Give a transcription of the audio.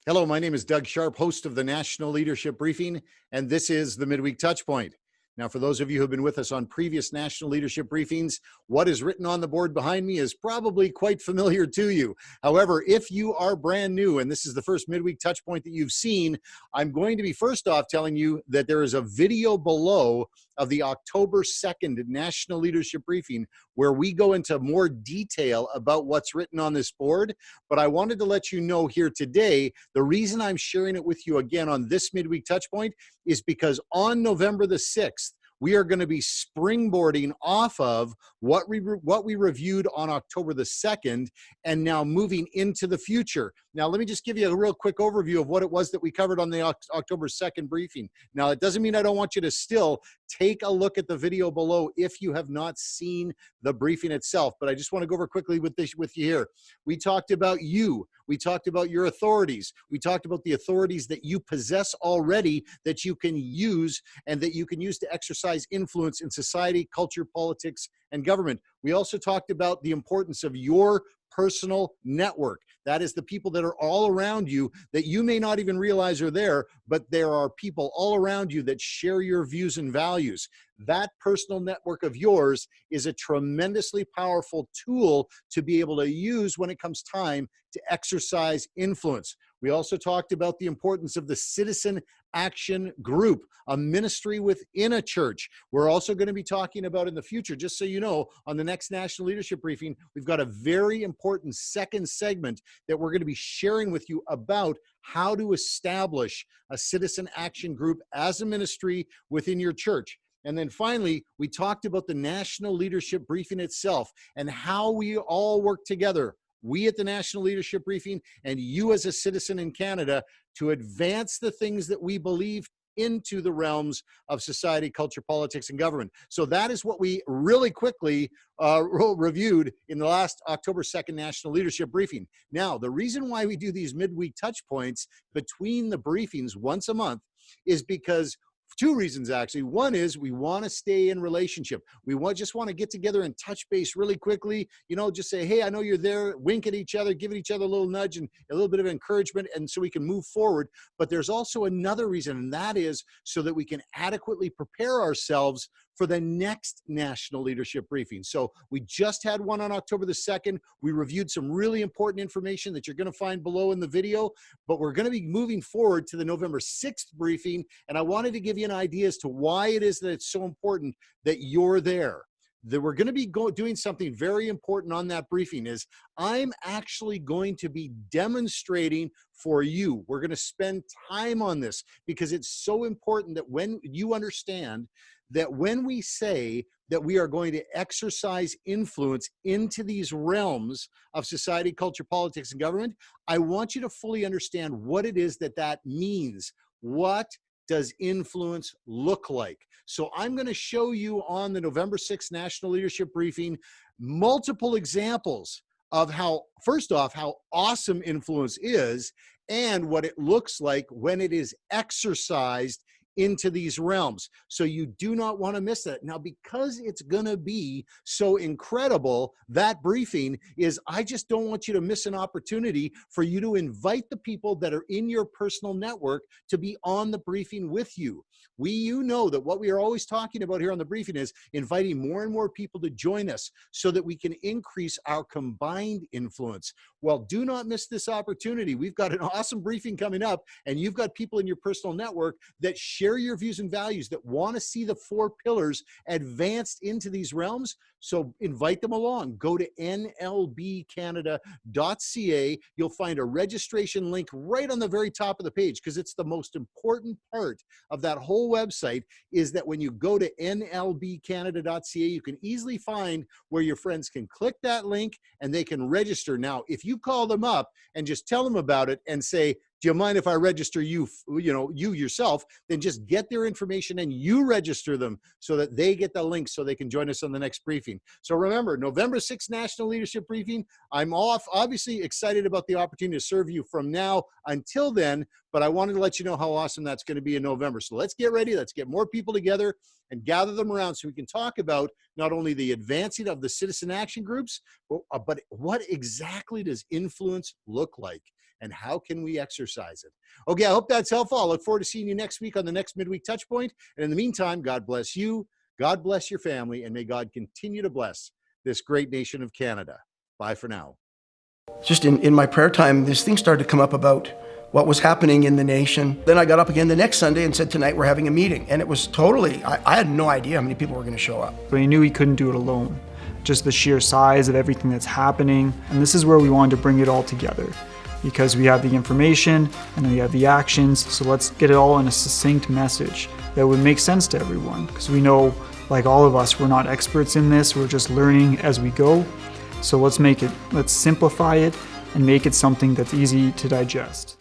Hello, my name is Doug Sharp, host of the National Leadership Briefing, and this is the Midweek Touchpoint. Now, for those of you who have been with us on previous National Leadership Briefings, what is written on the board behind me is probably quite familiar to you. However, if you are brand new and this is the first Midweek Touchpoint that you've seen, I'm going to be first off telling you that there is a video below of the October 2nd National Leadership Briefing where we go into more detail about what's written on this board. But I wanted to let you know here today, the reason I'm sharing it with you again on this Midweek Touchpoint is because on November the 6th, we are going to be springboarding off of what we reviewed on October the 2nd and now moving into the future. Now, let me just give you a real quick overview of what it was that we covered on the October 2nd briefing. Now, it doesn't mean I don't want you to still take a look at the video below if you have not seen the briefing itself, but I just want to go over quickly with you here. We talked about you. We talked about your authorities. We talked about the authorities that you possess already that you can use and that you can use to exercise influence in society, culture, politics, and government. We also talked about the importance of your personal network. That is the people that are all around you that you may not even realize are there, but there are people all around you that share your views and values. That personal network of yours is a tremendously powerful tool to be able to use when it comes time to exercise influence. We also talked about the importance of the Citizen Action Group, a ministry within a church. We're also going to be talking about in the future, just so you know, on the next National Leadership Briefing, we've got a very important second segment that we're going to be sharing with you about how to establish a Citizen Action Group as a ministry within your church. And then finally, we talked about the National Leadership Briefing itself and how we all work together, we at the National Leadership Briefing and you as a citizen in Canada, to advance the things that we believe into the realms of society, culture, politics, and government. So that is what we really quickly reviewed in the last October 2nd National Leadership Briefing. Now, the reason why we do these midweek touch points between the briefings once a month is because two reasons, actually. One is we want to stay in relationship. We just want to get together and touch base really quickly, just say, hey, I know you're there, wink at each other, give each other a little nudge and a little bit of encouragement, and so we can move forward. But there's also another reason, and that is so that we can adequately prepare ourselves for the next National Leadership Briefing. So we just had one on October the 2nd. We reviewed some really important information that you're going to find below in the video, but we're going to be moving forward to the November 6th briefing, and I wanted to give you an idea as to why it is that it's so important that you're there. That we're going to be doing something very important on that briefing is I'm actually going to be demonstrating for you. We're going to spend time on this because it's so important that when you understand that when we say that we are going to exercise influence into these realms of society, culture, politics, and government, I want you to fully understand what it is that means. What does influence look like? So I'm going to show you on the November 6th National Leadership Briefing multiple examples of how, first off, how awesome influence is and what it looks like when it is exercised into these realms. So you do not want to miss that. Now, because it's going to be so incredible, that briefing is, I just don't want you to miss an opportunity for you to invite the people that are in your personal network to be on the briefing with you. You know that what we are always talking about here on the briefing is inviting more and more people to join us so that we can increase our combined influence. Well, do not miss this opportunity. We've got an awesome briefing coming up, and you've got people in your personal network that share your views and values, that want to see the 4 pillars advanced into these realms. So invite them along. Go to nlbcanada.ca. You'll find a registration link right on the very top of the page, because it's the most important part of that whole website, is that when you go to nlbcanada.ca, you can easily find where your friends can click that link and they can register. Now, if you call them up and just tell them about it and say, do you mind if I register you yourself, then just get their information and you register them so that they get the link so they can join us on the next briefing. So remember, November 6th National Leadership Briefing. I'm obviously excited about the opportunity to serve you from now until then, but I wanted to let you know how awesome that's going to be in November. So let's get ready. Let's get more people together and gather them around so we can talk about not only the advancing of the citizen action groups, but what exactly does influence look like? and how can we exercise it? Okay, I hope that's helpful. I look forward to seeing you next week on the next Midweek Touchpoint. And in the meantime, God bless you, God bless your family, and may God continue to bless this great nation of Canada. Bye for now. Just in my prayer time, this thing started to come up about what was happening in the nation. Then I got up again the next Sunday and said, tonight we're having a meeting. And it was totally, I had no idea how many people were going to show up. But he knew he couldn't do it alone. Just the sheer size of everything that's happening. And this is where we wanted to bring it all together, because we have the information and we have the actions. So let's get it all in a succinct message that would make sense to everyone. Because we know, like all of us, we're not experts in this. We're just learning as we go. So let's simplify it and make it something that's easy to digest.